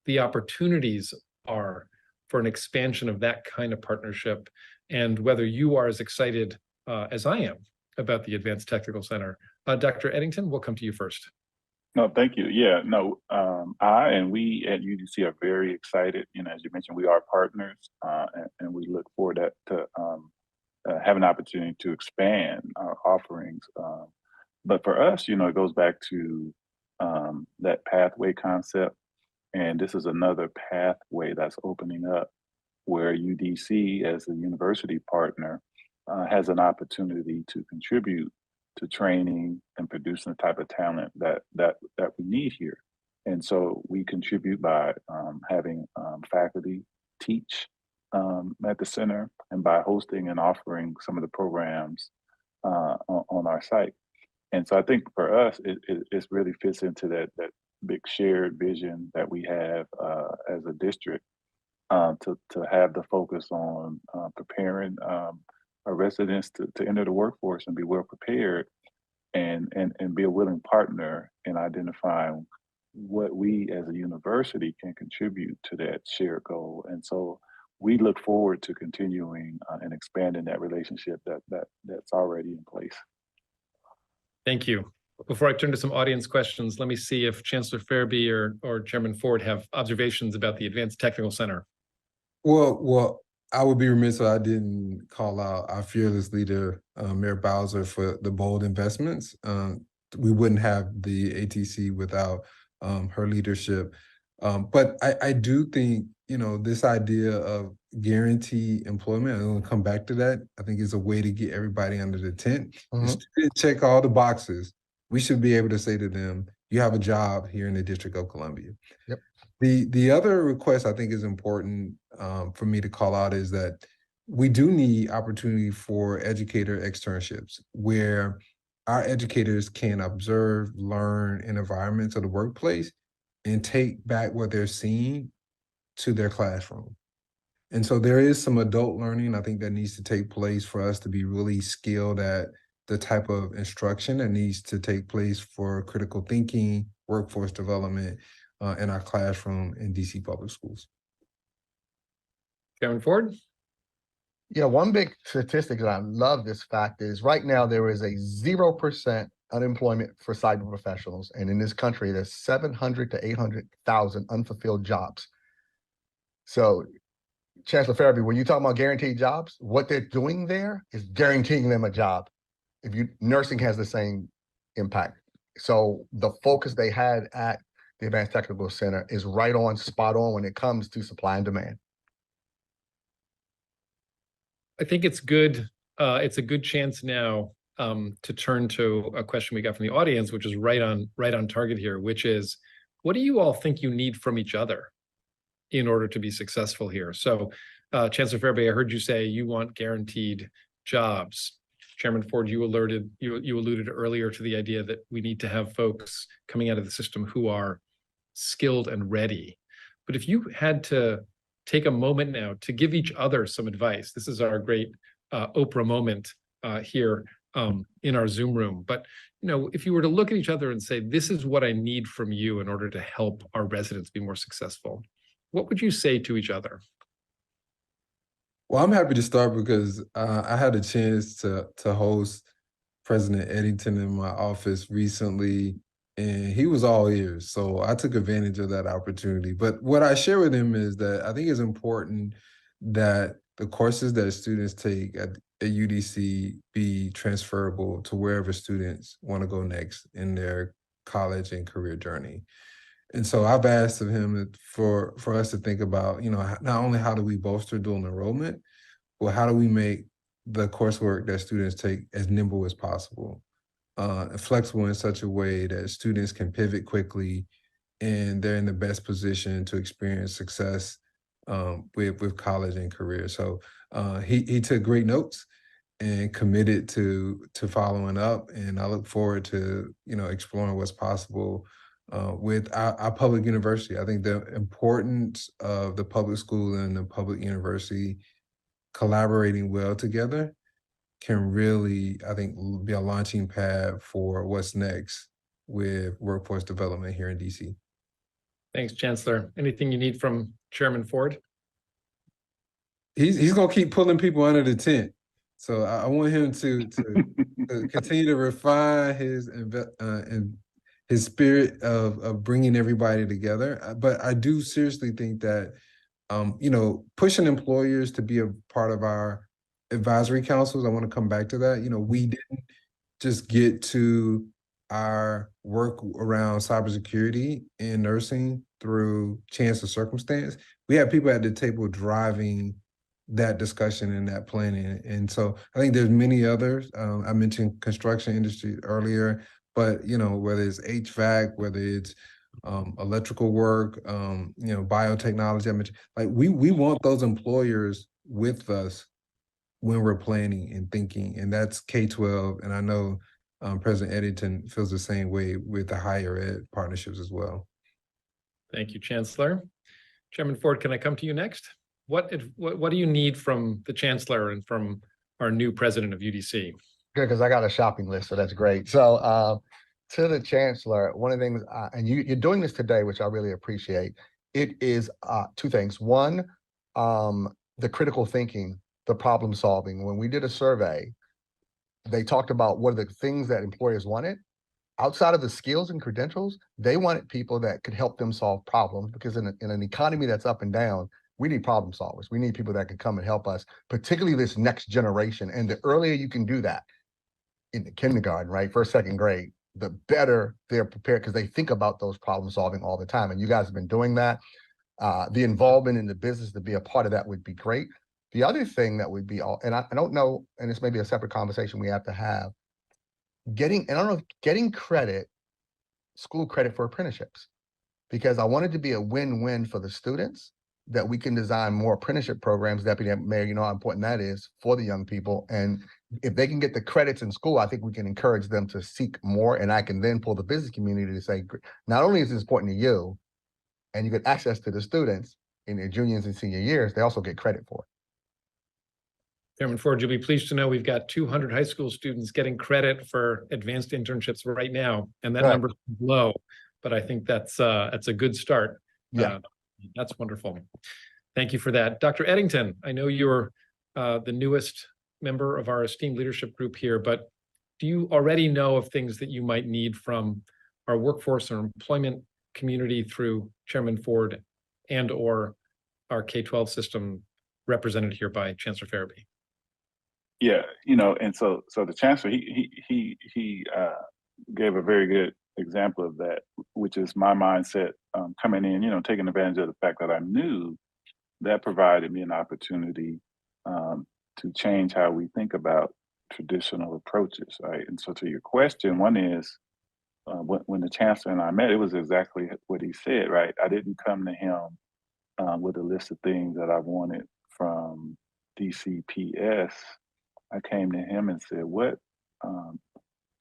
S2: the opportunities are for an expansion of that kind of partnership, and whether you are as excited as I am about the Advanced Technical Center. Dr. Eddington, we'll come to you first.
S4: No, thank you. Yeah, no, I and we at UDC are very excited. As you mentioned, we are partners, and we look forward to have an opportunity to expand our offerings. But for us, it goes back to that pathway concept, and this is another pathway that's opening up where UDC, as a university partner, has an opportunity to contribute to training and producing the type of talent that we need here. And so we contribute by having faculty teach at the center, and by hosting and offering some of the programs on our site. And so I think for us, it really fits into that big shared vision that we have as a district, to have the focus on preparing our residents to enter the workforce and be well prepared, and be a willing partner in identifying what we as a university can contribute to that shared goal. And so we look forward to continuing and expanding that relationship that's already in place.
S2: Thank you. Before I turn to some audience questions, let me see if Chancellor Fairby or Chairman Ford have observations about the Advanced Technical Center.
S3: Well, I would be remiss if I didn't call out our fearless leader, Mayor Bowser, for the bold investments. We wouldn't have the ATC without her leadership. But I do think, this idea of guaranteed employment, I'm going to come back to that, I think is a way to get everybody under the tent. The student check all the boxes. We should be able to say to them, you have a job here in the District of Columbia.
S5: Yep.
S3: The other request I think is important for me to call out is that we do need opportunity for educator externships where our educators can observe, learn in environments of the workplace and take back what they're seeing to their classroom. And so there is some adult learning, I think, that needs to take place for us to be really skilled at the type of instruction that needs to take place for critical thinking, workforce development in our classroom in DC public schools.
S2: Chairman Ford?
S5: Yeah, one big statistic that I love this fact is right now there is a 0% unemployment for cyber professionals. And in this country, there's 700 to 800,000 unfulfilled jobs. So Chancellor Fairby, when you talk about guaranteed jobs, what they're doing there is guaranteeing them a job. Nursing has the same impact. So the focus they had at the Advanced Technical Center is right on, spot on when it comes to supply and demand.
S2: I think it's good. It's a good chance now to turn to a question we got from the audience, which is right on target here, which is, what do you all think you need from each other in order to be successful here? So, Chancellor Fairby, I heard you say you want guaranteed jobs. Chairman Ford, you alluded earlier to the idea that we need to have folks coming out of the system who are skilled and ready. But if you had to take a moment now to give each other some advice, this is our great Oprah moment here in our Zoom room. But if you were to look at each other and say, this is what I need from you in order to help our residents be more successful, what would you say to each other?
S3: Well, I'm happy to start because I had a chance to host President Eddington in my office recently, and he was all ears. So I took advantage of that opportunity. But what I share with him is that I think it's important that the courses that students take at UDC be transferable to wherever students want to go next in their college and career journey. And so I've asked of him for us to think about, not only how do we bolster dual enrollment, but how do we make the coursework that students take as nimble as possible, flexible in such a way that students can pivot quickly and they're in the best position to experience success with college and career. So he took great notes and committed to following up. And I look forward to, exploring what's possible with our public university. I think the importance of the public school and the public university collaborating well together can really, I think, be a launching pad for what's next with workforce development here in DC.
S2: Thanks, Chancellor. Anything you need from Chairman Ford?
S3: He's going to keep pulling people under the tent. So I want him to continue to refine and his spirit of bringing everybody together. But I do seriously think that pushing employers to be a part of our advisory councils. I want to come back to that. We didn't just get to our work around cybersecurity and nursing through chance of circumstance. We have people at the table driving that discussion and that planning. And so I think there's many others. I mentioned construction industry earlier, but whether it's HVAC, whether it's electrical work, biotechnology, I mentioned, like we want those employers with us when we're planning and thinking, and that's K-12. And I know President Eddington feels the same way with the higher ed partnerships as well.
S2: Thank you, Chancellor. Chairman Ford, can I come to you next? What do you need from the Chancellor and from our new president of UDC?
S5: Good, because I got a shopping list, so that's great. So to the Chancellor, one of the things, and you're doing this today, which I really appreciate, it is two things. One, the critical thinking, the problem solving. When we did a survey, they talked about what are the things that employers wanted. Outside of the skills and credentials, they wanted people that could help them solve problems, because in an economy that's up and down, we need problem solvers. We need people that can come and help us, particularly this next generation. And the earlier you can do that in the kindergarten, right, first, second grade, the better they're prepared, because they think about those problem solving all the time. And you guys have been doing that. The involvement in the business to be a part of that would be great. The other thing that would be and I don't know, and this may be a separate conversation we have to have, getting credit, school credit for apprenticeships, because I want it to be a win-win for the students, that we can design more apprenticeship programs. Deputy Mayor, you know how important that is for the young people. And if they can get the credits in school, I think we can encourage them to seek more. And I can then pull the business community to say, not only is this important to you, and you get access to the students in their juniors and senior years, they also get credit for it.
S2: Chairman Ford, you'll be pleased to know we've got 200 high school students getting credit for advanced internships right now, and that number is low, but I think that's a good start.
S5: Yeah.
S2: That's wonderful. Thank you for that. Dr. Eddington, I know you're the newest member of our esteemed leadership group here, but do you already know of things that you might need from our workforce or employment community through Chairman Ford and or our K-12 system represented here by Chancellor Farabee?
S4: Yeah, and so the Chancellor, he gave a very good example of that, which is my mindset coming in, taking advantage of the fact that I'm new. That provided me an opportunity to change how we think about traditional approaches, right? And so to your question, one is when the Chancellor and I met, it was exactly what he said, right? I didn't come to him with a list of things that I wanted from DCPS. I came to him and said, what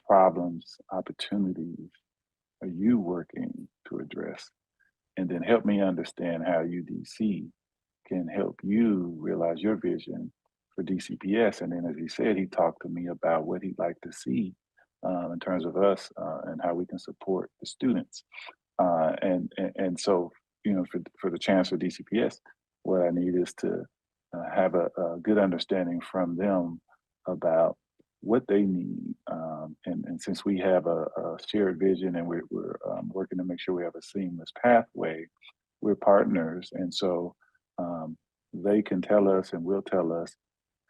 S4: problems, opportunities are you working to address? And then help me understand how UDC can help you realize your vision for DCPS. And then, as he said, he talked to me about what he'd like to see in terms of us and how we can support the students. And so, for the Chancellor of DCPS, what I need is to have a good understanding from them about what they need. And since we have a shared vision and we're working to make sure we have a seamless pathway, we're partners. And so they can tell us and will tell us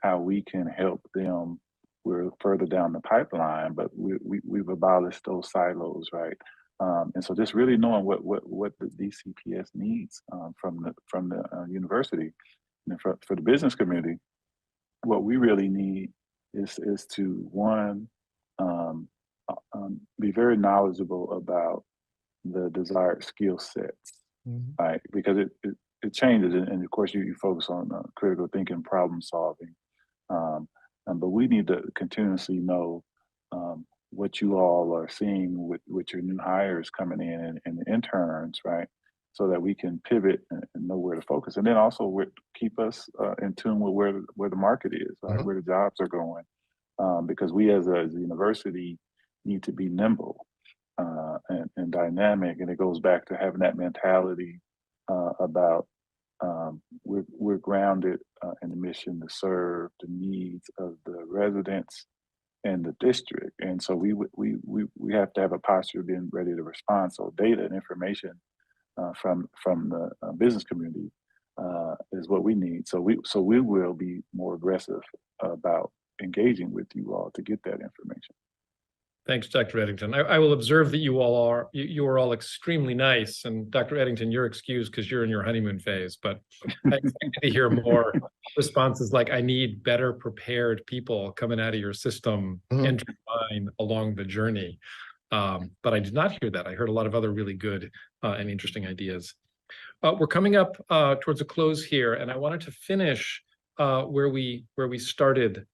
S4: how we can help them. We're further down the pipeline, but we've abolished those silos, right? And so just really knowing what the DCPS needs from the university, and for the business community, what we really need is to one, be very knowledgeable about the desired skill sets, right? Because it changes, and of course you focus on critical thinking, problem solving, but we need to continuously know what you all are seeing with your new hires coming in and the interns, right? So that we can pivot and know where to focus, and then also keep us in tune with where the market is, right? Where the jobs are going, because we as a university need to be nimble and dynamic, and it goes back to having that mentality about we're grounded in the mission to serve the needs of the residents and the district. And so we have to have a posture of being ready to respond. So data and information from the business community is what we need. So we will be more aggressive about engaging with you all to get that information.
S2: Thanks, Dr. Eddington. I will observe that you are all extremely nice, and Dr. Eddington, you're excused because you're in your honeymoon phase, but I expect to hear more responses like, I need better prepared people coming out of your system, entering mine along the journey. But I did not hear that. I heard a lot of other really good and interesting ideas. We're coming up towards a close here, and I wanted to finish where we started,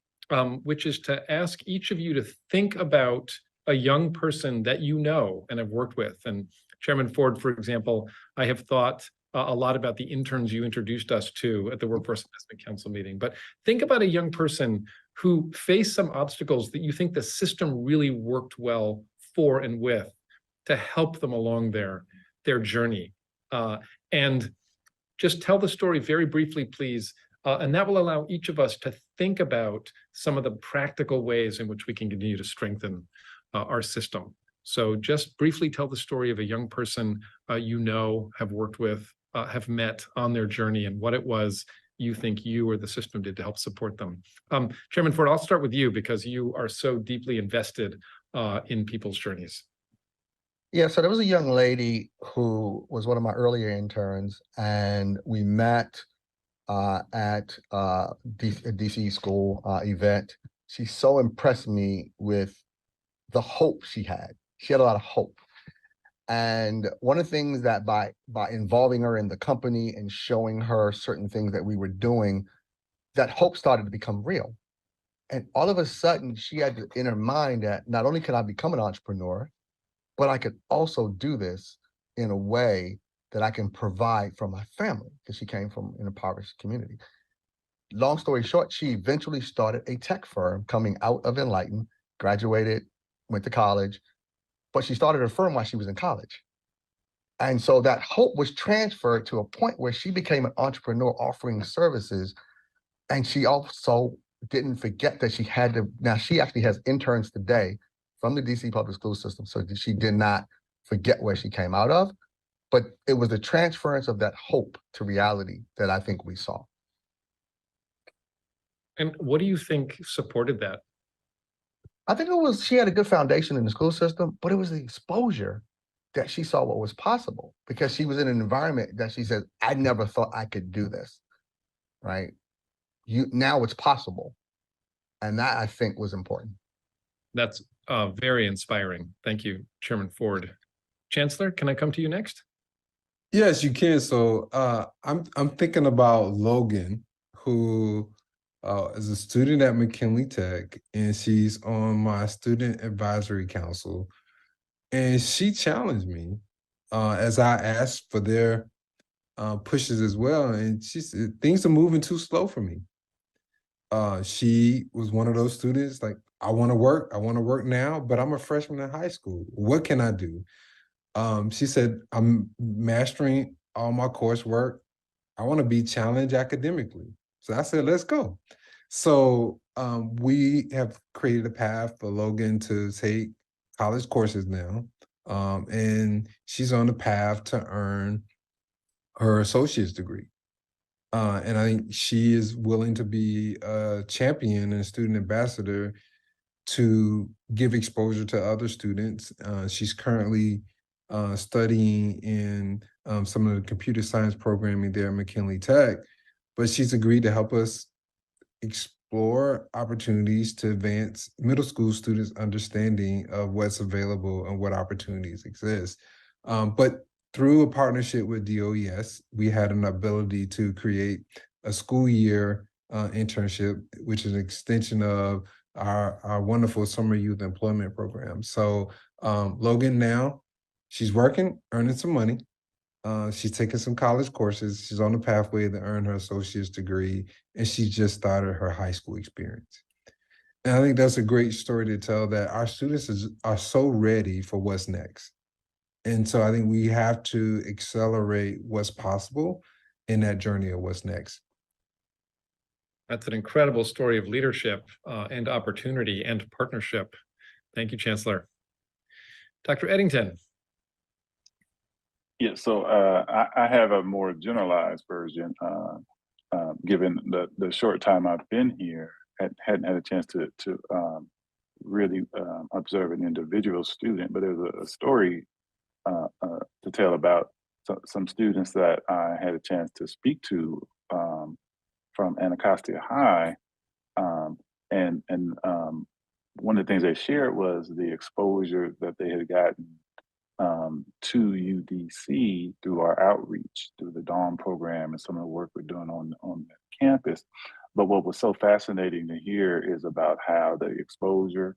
S2: which is to ask each of you to think about a young person that you know and have worked with. And Chairman Ford, for example, I have thought a lot about the interns you introduced us to at the Workforce Investment Council meeting. But think about a young person who faced some obstacles that you think the system really worked well for and with to help them along their journey. And just tell the story very briefly, please. And that will allow each of us to think about some of the practical ways in which we can continue to strengthen our system. So just briefly tell the story of a young person you know, have worked with, have met on their journey, and what it was you think you or the system did to help support them. Chairman Ford, I'll start with you because you are so deeply invested in people's journeys.
S5: Yeah, so there was a young lady who was one of my earlier interns, and we met at a DC school event. She so impressed me with the hope she had. She had a lot of hope. And one of the things that by involving her in the company and showing her certain things that we were doing, that hope started to become real. And all of a sudden, she had in her mind that not only can I become an entrepreneur, but I could also do this in a way that I can provide for my family, because she came from an impoverished community. Long story short, she eventually started a tech firm coming out of Enlighten, graduated, went to college, but she started a firm while she was in college. And so that hope was transferred to a point where she became an entrepreneur offering services. And she also didn't forget that she had to, now she actually has interns today from the DC public school system. So she did not forget where she came out of, but it was the transference of that hope to reality that I think we saw.
S2: And what do you think supported that?
S5: I think it was, she had a good foundation in the school system, but it was the exposure that she saw what was possible, because she was in an environment that she said, I never thought I could do this, right? Now it's possible. And that I think was important.
S2: That's very inspiring. Thank you, Chairman Ford. Chancellor, can I come to you next?
S3: Yes, you can. So I'm thinking about Logan, who is a student at McKinley Tech, and she's on my student advisory council. And she challenged me as I asked for their pushes as well. And she said, things are moving too slow for me. She was one of those students like, I want to work now, but I'm a freshman in high school. What can I do? She said, I'm mastering all my coursework. I want to be challenged academically. So I said, let's go. So we have created a path for Logan to take college courses now. And she's on the path to earn her associate's degree. And I think she is willing to be a champion and a student ambassador to give exposure to other students. She's currently studying in some of the computer science programming there at McKinley Tech, but she's agreed to help us explore opportunities to advance middle school students' understanding of what's available and what opportunities exist. But through a partnership with DOES, we had an ability to create a school year internship, which is an extension of our wonderful summer youth employment program. So Logan now, she's working, earning some money. She's taking some college courses. She's on the pathway to earn her associate's degree, and she just started her high school experience. And I think that's a great story to tell, that our students are so ready for what's next. And so I think we have to accelerate what's possible. in that journey of what's next.
S2: That's an incredible story of leadership and opportunity and partnership. Thank you, Chancellor. Dr. Eddington.
S4: Yeah, so I have a more generalized version. Given the short time I've been here, hadn't had a chance to really observe an individual student, but there's a story to tell about some students that I had a chance to speak to from Anacostia High, and one of the things they shared was the exposure that they had gotten to UDC through our outreach, through the DAWN program and some of the work we're doing on campus. But what was so fascinating to hear is about how the exposure,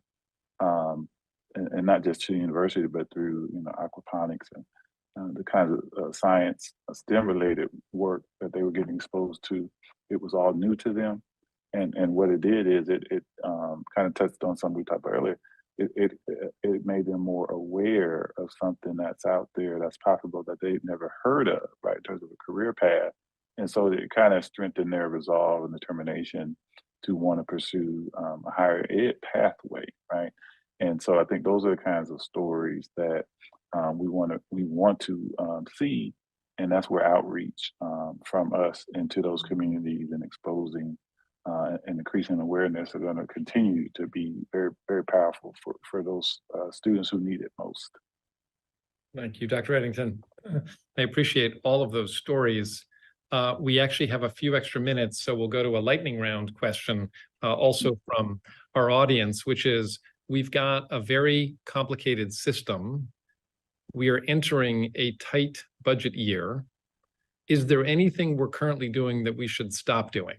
S4: and not just to the university, but through aquaponics and the kinds of science, STEM-related work that they were getting exposed to, it was all new to them. And what it did is it kind of touched on something we talked about earlier. It made them more aware of something that's out there that's possible that they'd never heard of, right, in terms of a career path. And so it kind of strengthened their resolve and determination to want to pursue a higher ed pathway, right? And so I think those are the kinds of stories that we want to see, and that's where outreach from us into those communities and exposing and increasing awareness are going to continue to be very, very powerful for those students who need it most.
S2: Thank you, Dr. Eddington. I appreciate all of those stories. We actually have a few extra minutes, so we'll go to a lightning round question also from our audience, which is, we've got a very complicated system. We are entering a tight budget year. Is there anything we're currently doing that we should stop doing?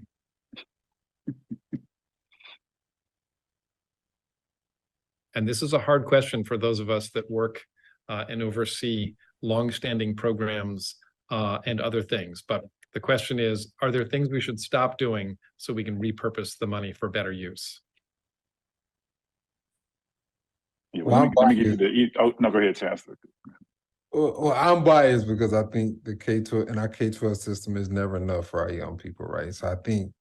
S2: And this is a hard question for those of us that work and oversee longstanding programs and other things. But the question is, are there things we should stop doing so we can repurpose the money for better use?
S4: Yeah, well, let me give you the, oh, no, go ahead, Chancellor.
S3: Well, I'm biased because I think the K-12 and our K-12 system is never enough for our young people, right? So I think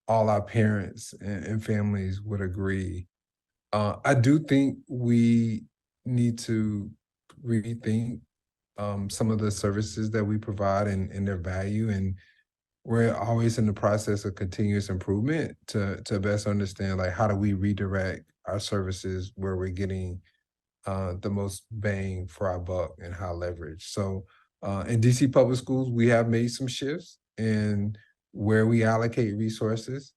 S3: all our parents and families would agree. I do think we need to rethink some of the services that we provide and their value, and we're always in the process of continuous improvement to best understand, like, how do we redirect our services where we're getting the most bang for our buck and high leverage. So in DC Public Schools, we have made some shifts in where we allocate resources.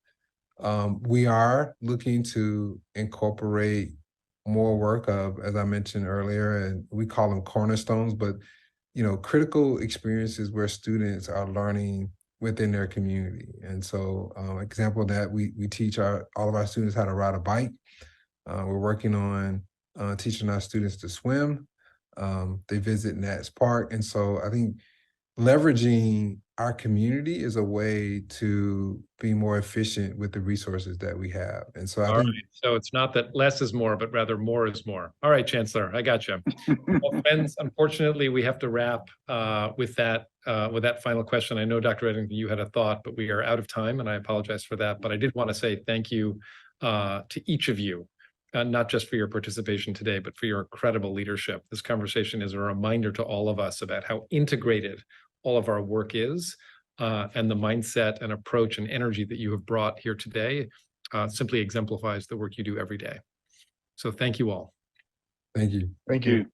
S3: We are looking to incorporate more work of, as I mentioned earlier, and we call them cornerstones, but critical experiences where students are learning within their community. And so example of that, we teach all of our students how to ride a bike. We're working on teaching our students to swim. They visit Nats Park. And so I think leveraging our community is a way to be more efficient with the resources that we have. And so I think,
S2: so it's not that less is more, but rather more is more. All right, Chancellor, I got you. Well, friends, unfortunately, we have to wrap with that final question. I know, Dr. Eddington, you had a thought, but we are out of time, and I apologize for that. But I did want to say thank you to each of you, not just for your participation today, but for your incredible leadership. This conversation is a reminder to all of us about how integrated all of our work is, and the mindset and approach and energy that you have brought here today simply exemplifies the work you do every day. So thank you all.
S3: thank you.
S5: Thank you.